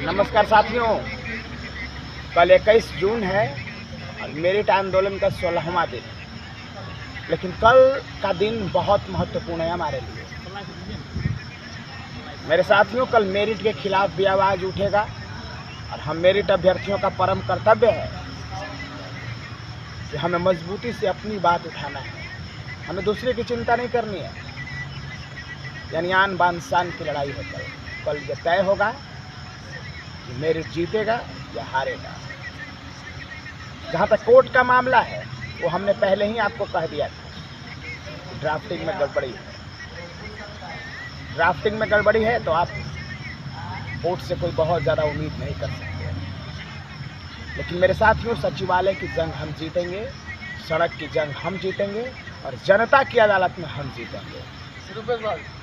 नमस्कार साथियों, कल 21 जून है और मेरिट आंदोलन का 16वां दिन। लेकिन कल का दिन बहुत महत्वपूर्ण है हमारे लिए। मेरे साथियों, कल मेरिट के खिलाफ भी आवाज़ उठेगा और हम मेरिट अभ्यर्थियों का परम कर्तव्य है कि हमें मजबूती से अपनी बात उठाना है। हमें दूसरे की चिंता नहीं करनी है। यानी आन बान शान की लड़ाई है। कल ये तय होगा कि मेरिट जीतेगा या हारेगा। जहाँ तक कोर्ट का मामला है वो हमने पहले ही आपको कह दिया था, ड्राफ्टिंग में गड़बड़ी है। ड्राफ्टिंग में गड़बड़ी है तो आप कोर्ट से कोई बहुत ज़्यादा उम्मीद नहीं कर सकते। लेकिन मेरे साथियों, सचिवालय की जंग हम जीतेंगे, सड़क की जंग हम जीतेंगे और जनता की अदालत में हम जीतेंगे।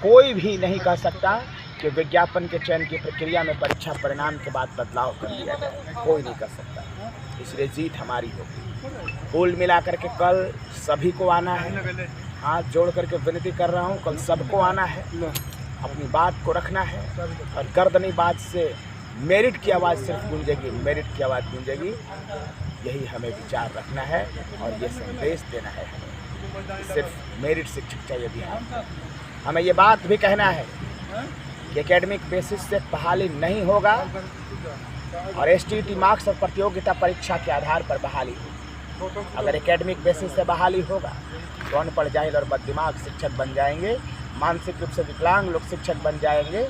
कोई भी नहीं कह सकता कि विज्ञापन के चयन की प्रक्रिया में परीक्षा परिणाम के बाद बदलाव कर दिया जाए। कोई नहीं कर सकता। इसलिए जीत हमारी होगी। कुल मिलाकर के कल सभी को आना है। हाथ जोड़ करके विनती कर रहा हूँ, कल सबको आना है, अपनी बात को रखना है और गर्दनी बात से मेरिट की आवाज़ सिर्फ गूंजेगी, मेरिट की आवाज़ गूंजेगी। यही हमें विचार रखना है और ये संदेश देना है। हमें सिर्फ मेरिट शिक्षक चाहिए बिहार में। हमें ये बात भी कहना है कि एकेडमिक बेसिस से बहाली नहीं होगा और एसटीईटी मार्क्स और प्रतियोगिता परीक्षा के आधार पर बहाली होगी। अगर एकेडमिक बेसिस से बहाली होगा तो अनपढ़ जाहिल और बददिमाग शिक्षक बन जाएंगे, मानसिक रूप से विकलांग लोग शिक्षक बन जाएंगे।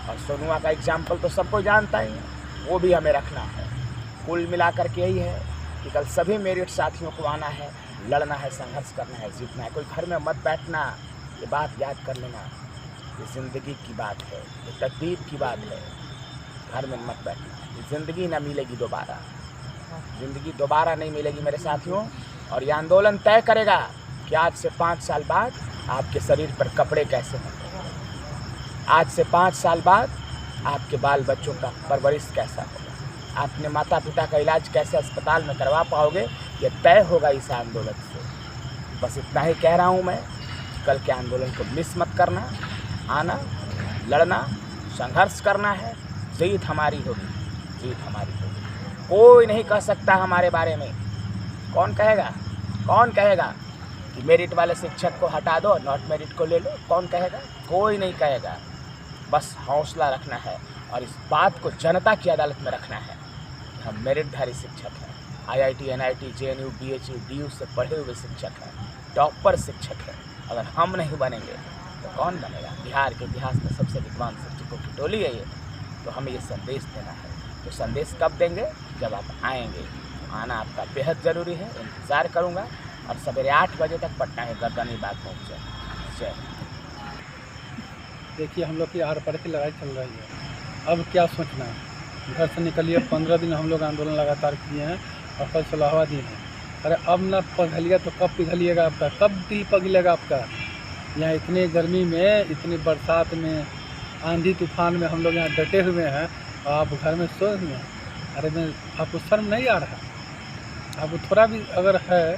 और सोनुआ का एग्जाम्पल तो सबको जानता ही है, वो भी हमें रखना है। कुल मिलाकर के यही है कि कल सभी मेरिट साथियों को आना है, लड़ना है, संघर्ष करना है, जीतना है। कोई घर में मत बैठना, ये बात याद कर लेना। ये ज़िंदगी की बात है, ये तकदीर की बात है। घर में मत बैठना, ये ज़िंदगी ना मिलेगी दोबारा। ज़िंदगी दोबारा नहीं मिलेगी मेरे साथियों। और ये आंदोलन तय करेगा कि आज से 5 साल बाद आपके शरीर पर कपड़े कैसे होंगे, आज से 5 साल बाद आपके बाल बच्चों का परवरिश कैसा होगा, आपने माता पिता का इलाज कैसे अस्पताल में करवा पाओगे। ये तय होगा इस आंदोलन से। बस इतना ही कह रहा हूँ मैं। कल के आंदोलन को मिस मत करना, आना, लड़ना, संघर्ष करना है। जीत हमारी होगी, जीत हमारी होगी। कोई नहीं कह सकता हमारे बारे में। कौन कहेगा? कौन कहेगा कि मेरिट वाले शिक्षक को हटा दो, नॉट मेरिट को ले लो? कौन कहेगा? कोई नहीं कहेगा। बस हौसला रखना है और इस बात को जनता की अदालत में रखना है कि हम मेरिटधारी शिक्षक हैं। IIT, NIT, JNU, BHU, DU से पढ़े हुए शिक्षक हैं, टॉपर शिक्षक हैं। अगर हम नहीं बनेंगे तो कौन बनेगा? बिहार के इतिहास में सबसे विद्वान शिक्षकों की टोली है ये। तो हमें ये संदेश देना है। तो संदेश कब देंगे? जब आप आएंगे। आना आपका बेहद ज़रूरी है। इंतज़ार करूँगा और सवेरे 8 बजे तक पटना के गर्दनी बाग पहुँच जाए। देखिए, हम लोग की आर पार की लड़ाई चल रही है। अब क्या सोचना है? घर से निकलिए। 15 दिन हम लोग आंदोलन लगातार किए हैं और कल 16वां दिन है। अरे अब ना पिघलिएगा तो कब पिघलिएगा आपका? कब दिल पिघलेगा आपका? यहाँ इतनी गर्मी में, इतनी बरसात में, आंधी तूफान में हम लोग यहाँ डटे हुए हैं और आप घर में सोए हुए हैं। अरे मैं आपको शर्म नहीं आ रहा? आपको थोड़ा भी अगर है,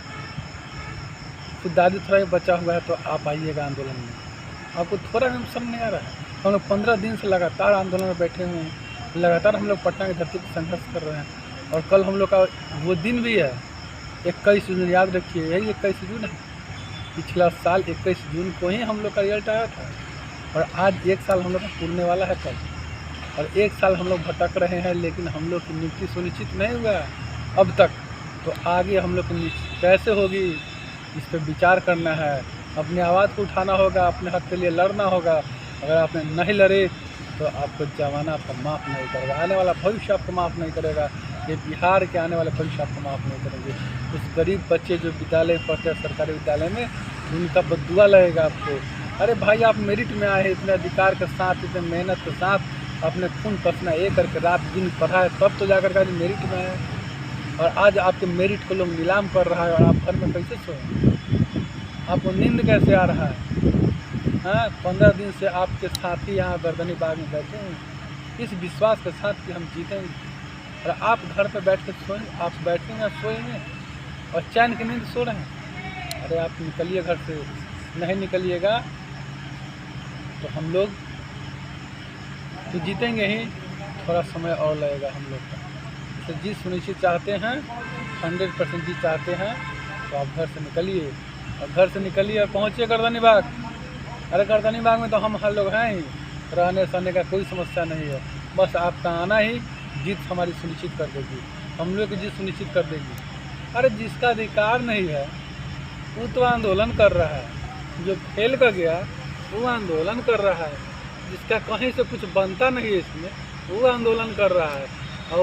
खुददारी थोड़ा भी बचा हुआ है तो आप आइएगा आंदोलन में। आपको थोड़ा भी शर्म नहीं आ रहा है? हम लोग 15 दिन से लगातार आंदोलन में बैठे हुए हैं। लगातार हम लोग पटना की धरती पर संघर्ष कर रहे हैं और कल हम लोग का वो दिन भी है, 21 जून। याद रखिए, यही 21 जून है। पिछला साल 21 जून को ही हम लोग का रिजल्ट आया था और आज 1 साल हम लोग का पूरने वाला है कल। और 1 साल हम लोग भटक रहे हैं, लेकिन हम लोग की नियुक्ति सुनिश्चित नहीं हुआ है अब तक। तो आगे हम लोग की नियुक्ति कैसे होगी, इस पर विचार करना है। अपनी आवाज़ को उठाना होगा, अपने हक के लिए लड़ना होगा। अगर आपने नहीं लड़े तो आपको जमाना आपको माफ़ नहीं करेगा, आने वाला भविष्य आपको माफ़ नहीं करेगा। ये बिहार के आने वाले भविष्य आपको माफ़ नहीं करेंगे। उस गरीब बच्चे जो विद्यालय पढ़ते हैं सरकारी विद्यालय में, उनका बद्दुआ लगेगा आपको। अरे भाई, आप मेरिट में आए हैं, इतने अधिकार के साथ, इतने मेहनत के साथ, अपने खून पसीना एक करके रात दिन पढ़ा है, तब तो जाकर के आज मेरिट में आए। और आज आपके मेरिट को लोग नीलाम कर रहा है और आप घर में कैसे सोए? आपको नींद कैसे आ रहा है? हाँ, 15 दिन से आपके साथी यहाँ गर्दनी बाग में बैठे हैं इस विश्वास के साथ कि हम जीतेंगे। और आप घर पर बैठ कर सोए, आप बैठेंगे, सोएंगे और चैन की नींद सो रहे हैं। अरे आप निकलिए घर से। नहीं निकलिएगा तो हम लोग तो जीतेंगे ही। थोड़ा समय और लगेगा हम लोग का। तो जीत सुनिश्चित चाहते हैं, 100% जीत चाहते हैं, तो आप घर से निकलिए, और घर से निकलिए और पहुँचिए गर्दनी बाग। अरे गर्दनी बाग में तो हम हर लोग हैं ही, रहने सहने का कोई समस्या नहीं है। बस आपका आना ही जीत हमारी सुनिश्चित कर देगी, हम लोग की जीत सुनिश्चित कर देगी। अरे जिसका अधिकार नहीं है वो तो आंदोलन कर रहा है, जो फेल कर गया वो आंदोलन कर रहा है, जिसका कहीं से कुछ बनता नहीं है इसमें वो आंदोलन कर रहा है, और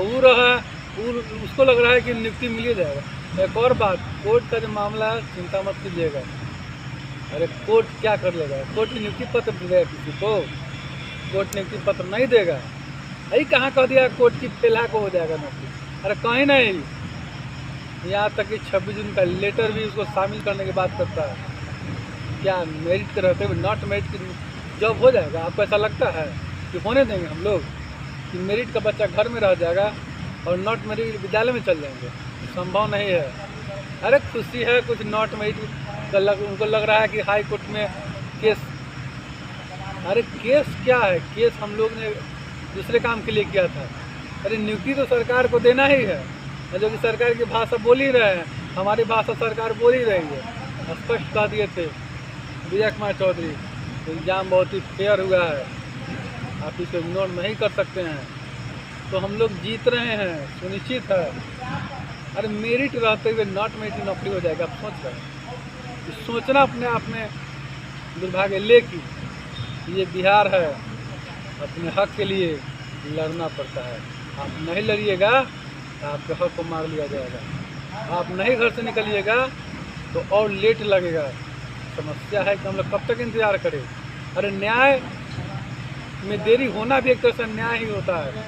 उसको लग रहा है कि नियुक्ति मिल जाएगा। एक और बात, कोर्ट का जो मामला है चिंता मत कीजिएगा। अरे कोर्ट क्या कर लेगा, कोर्ट नियुक्ति पत्र देगा किसी को? कोर्ट नियुक्ति पत्र नहीं देगा। यही कहाँ कह दिया कोर्ट की फेला को हो जाएगा नौकरी? अरे कहीं नहीं। यहाँ तक कि 26 जून का लेटर भी उसको शामिल करने की बात करता है। क्या मेरिट के रहते हुए नॉट मेरिट की जॉब हो जाएगा? आपको ऐसा लगता है कि होने देंगे हम लोग कि मेरिट का बच्चा घर में रह जाएगा और नॉट मेरिट विद्यालय में चल जाएंगे? संभव नहीं है। अरे खुशी है कुछ नॉट मेरिट का उनको लग रहा है कि हाई कोर्ट में केस। अरे केस क्या है? केस हम लोग ने दूसरे काम के लिए किया था। अरे नियुक्ति तो सरकार को देना ही है, जो कि सरकार की भाषा बोल ही रहे हैं, हमारी भाषा सरकार बोल ही रही है। स्पष्ट कह दिए थे विजय कुमार चौधरी, तो एग्ज़ाम बहुत ही फेयर हुआ है, आप इसको इग्नोर नहीं कर सकते हैं। तो हम लोग जीत रहे हैं, सुनिश्चित है। अरे मेरिट रहते हुए नॉट मेरिट नौकरी हो जाएगा, आप सोच रहे हैं? सोचना अपने आप में दुर्भाग्य। लेकिन ये बिहार है, अपने हक के लिए लड़ना पड़ता है। आप नहीं लड़िएगा तो आपके हक को मार लिया जाएगा। आप नहीं घर से निकलिएगा तो और लेट लगेगा। समस्या है कि हम लोग कब तक इंतज़ार करें? अरे न्याय में देरी होना भी एक तरह से अन्याय ही होता है।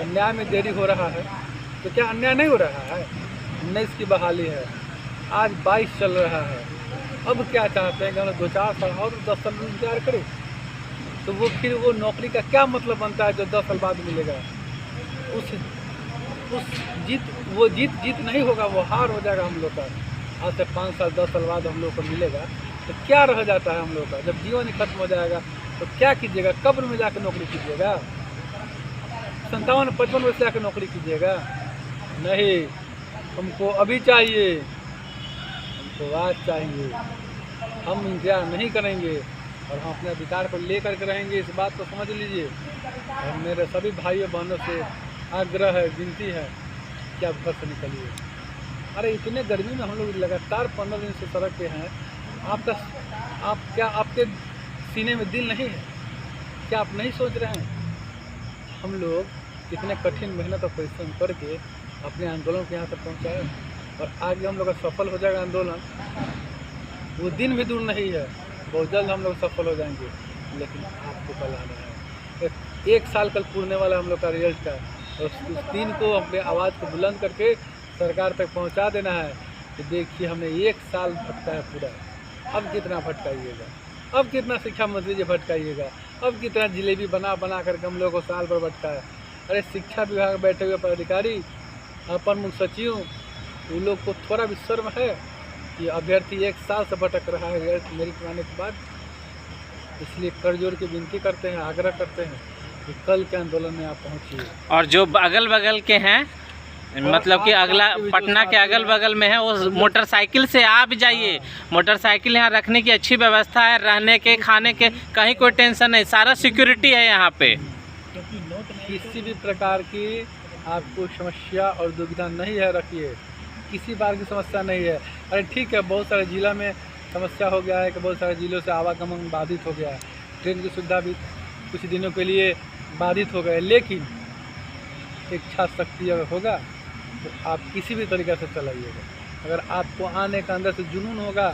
अन्याय में देरी हो रहा है तो क्या अन्याय नहीं हो रहा है? 19 की बहाली है, आज 22 चल रहा है। अब क्या चाहते हैं कि हम लोग 2-4 साल और 10 साल इंतजार करें? तो वो फिर वो नौकरी का क्या मतलब बनता है जो 10 साल बाद मिलेगा? वो जीत नहीं होगा, वो हार हो जाएगा हम लोग का। आज से 5 साल 10 साल बाद हम लोग को मिलेगा तो क्या रह जाता है हम लोग का? जब जीवन ही खत्म हो जाएगा तो क्या कीजिएगा? कब्र में जाकर नौकरी कीजिएगा? 57-55 वर्ष जाकर नौकरी कीजिएगा? नहीं, हमको अभी चाहिए, हमको आज चाहिए। हम इंतजार नहीं करेंगे और हम अपने अधिकार को लेकर के रहेंगे, इस बात को समझ लीजिए। और मेरे सभी भाइयों बहनों से आग्रह है, विनती है कि आप घर से निकलिए। अरे इतने गर्मी में हम लोग लगातार 15 दिन से सड़क पे हैं। आपके सीने में दिल नहीं है? क्या आप नहीं सोच रहे हैं? हम लोग कितने कठिन मेहनत और परिश्रम करके अपने आंदोलन को यहाँ तक पहुँचाए, और आगे हम लोग का सफल हो जाएगा आंदोलन। वो दिन भी दूर नहीं है, बहुत जल्द हम लोग सफल हो जाएंगे। लेकिन आपको कल आना है। एक साल कल पूरने वाला हम लोग का रिजल्ट का, और उस दिन को अपने आवाज़ को बुलंद करके सरकार तक पहुंचा देना है कि देखिए हमने 1 साल भटकाया पूरा। अब कितना भटकाइएगा? अब कितना शिक्षा मंत्री जी भटकाइएगा? अब कितना जिलेबी बना करके हम लोग को साल भर भटकाया। अरे शिक्षा विभाग में बैठे हुए पदाधिकारी, प्रमुख सचिव, उन लोग को थोड़ा भी शर्म है कि अभ्यर्थी 1 साल से भटक रहा है रिजल्ट मेरिट आने के बाद? इसलिए कर जोड़ के विनती करते हैं, आग्रह करते हैं कि कल के आंदोलन में आप पहुंचिए। और जो अगल बगल के हैं, मतलब कि अगला पटना के अगल बगल में है, वो मोटरसाइकिल से आ भी जाइए। मोटरसाइकिल यहाँ रखने की अच्छी व्यवस्था है, रहने के खाने के कहीं कोई टेंशन नहीं, सारा सिक्योरिटी है यहाँ पे। किसी भी प्रकार की आपको समस्या और दुविधा नहीं है, रखिए, किसी बार की समस्या नहीं है। अरे ठीक है, बहुत सारे जिला में समस्या हो गया है कि बहुत सारे जिलों से आवागमन बाधित हो गया है, ट्रेन की सुविधा भी कुछ दिनों के लिए बाधित हो गए। लेकिन इच्छा शक्ति अगर होगा तो आप किसी भी तरीक़े से चलाइएगा। अगर आपको आने का अंदर से जुनून होगा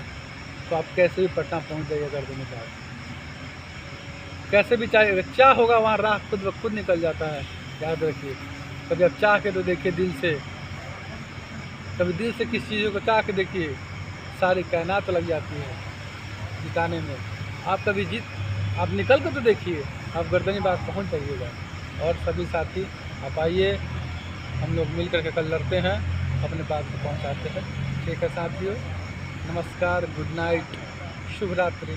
तो आप कैसे भी पटना पहुंच जाइएगा गर्दनी बाग। कैसे भी चाहिए, चाह होगा वहाँ राह खुद ब खुद निकल जाता है, याद रखिए। कभी आप चाह के तो देखिए दिल से, कभी दिल से किसी चीज़ों को चाह के देखिए, सारी कायनात लग जाती है जिताने में। आप कभी आप निकल कर तो देखिए, आप गर्दनी बाग पहुँच जाइएगा। और सभी साथी आप आइए, हम लोग मिल करके कल लड़ते हैं, अपने बात को पहुँचाते हैं। ठीक है साथियों, नमस्कार, गुड नाइट, शुभ रात्रि।